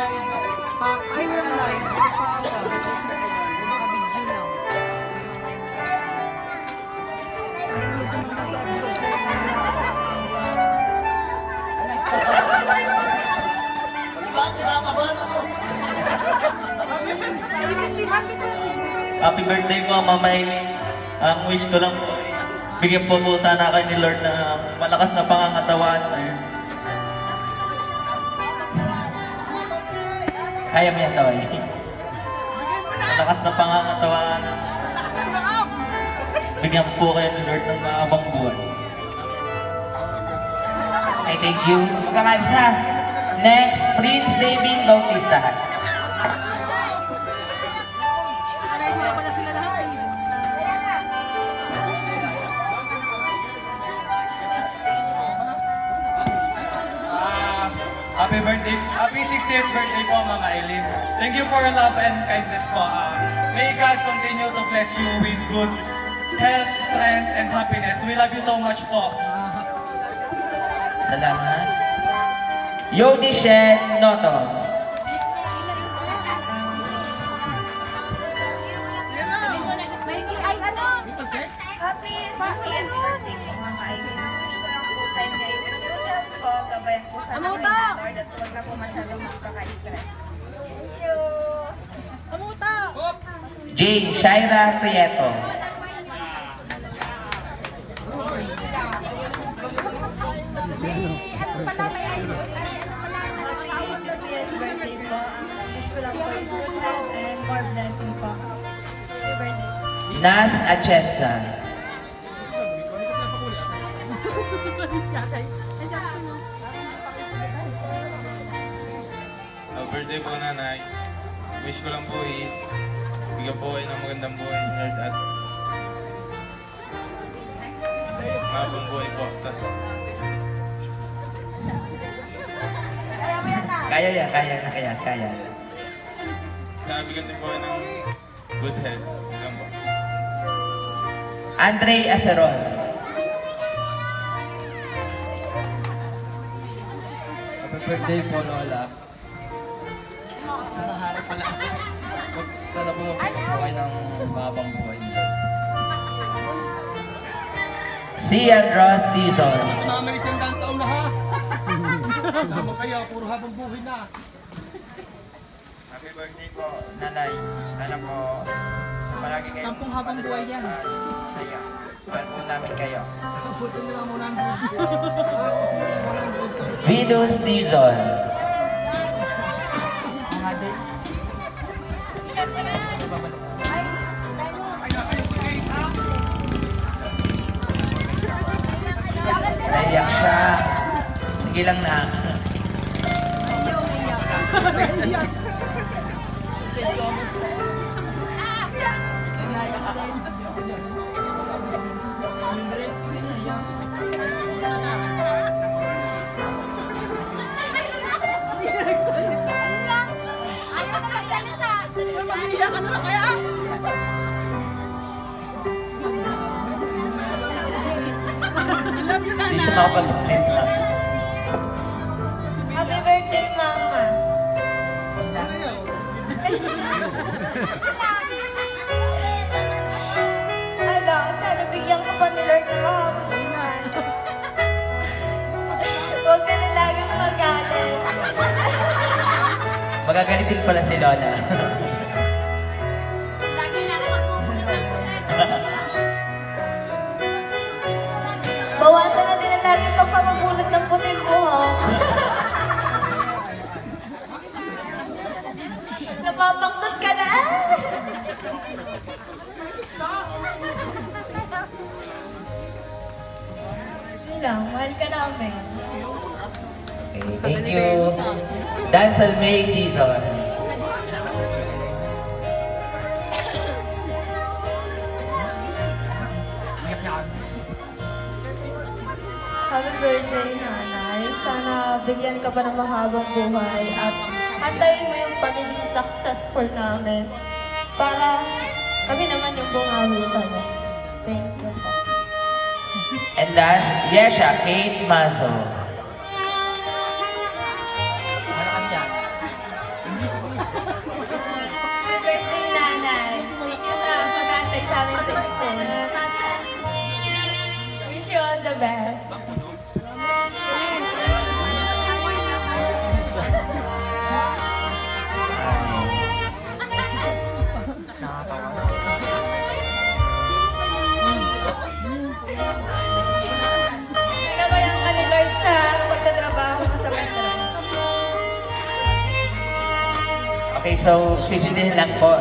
Ay, wala live. Nakabidyo lang. Happy birthday po, Mama Eileen. Ang wish ko lang po, bigyan po sana kayo ni Lord na malakas na pangangatawan. Kaya mo yan, Toy. Malakas na pangangatawan. Bigyan po kayo ni Lord ng mahabang buwan. Ay, thank you. Magkakalsa. Next, Prince David Bautista. Ready na pala sila lahat eh. Happy 60th birthday po, Mama Eileen. Thank you for your love and kindness po. May God continue to bless you with good health, strength, and happiness. We love you so much po. Salamat. Yodi Shen Noto. Mikey, ay ano? Happy 60th birthday po, Mama Eileen. Wish ko lang po sa inyo yung good health po, gabayan po sa Ano namin to? ng Lord at huwag na po masyadong magkaka-stress. Thank you! Kamuta! Jane Shaira Prieto. Birthday po. Wish ko lang po yung good health and more blessing po. Happy birthday. Nas Atienza. Birthday po, Nanay. Wish ko lang po is bigyan po kayo ng magandang buhay ni Lord at mahabang buhay po. Kaya yan, kaya. Sana bigyan din po kayo ng good health. Lang po. Andre Aceron. Happy birthday po, Lola. Sana po kayo ng mahabang buhay niyo. Sian Ross Dizon. Mama, isang taon na ha! Tama kaya, puro habang buhay na. Happy birthday po, Nanay. Sana po palagi kayo. Tampong habang buhay yan. Saya. Mahal po namin kayo. Buto nila muna ang Venus Dizon. Naiyak siya. Sige lang na. Hindi siya makapag-split lang. Happy birthday, Mama! Ala, sana bigyan ka pa ni Lord ng mahabuhan. Huwag ka na laging magalit. Magagalitin pala si Lola. Lagi na ako magpupunta sa Bawasan natin ang lagi pagpapabulot ng puting buhok. Napapaktot ka na. Yun lang, mahal ka namin. Okay, thank you. Dancel May Dizon. Happy birthday, Nanay. Sana bigyan ka pa ng mahabang buhay at antayin mo yung pagiging successful namin para kami naman yung bungawi sa'yo. Thank you po. And last, Yesha Kate Maso. namin sa school. Wish you all the best. Nabayan ka ni Lord sa pagtatrabaho mo sa metro. Okay, so, sisilin lang po.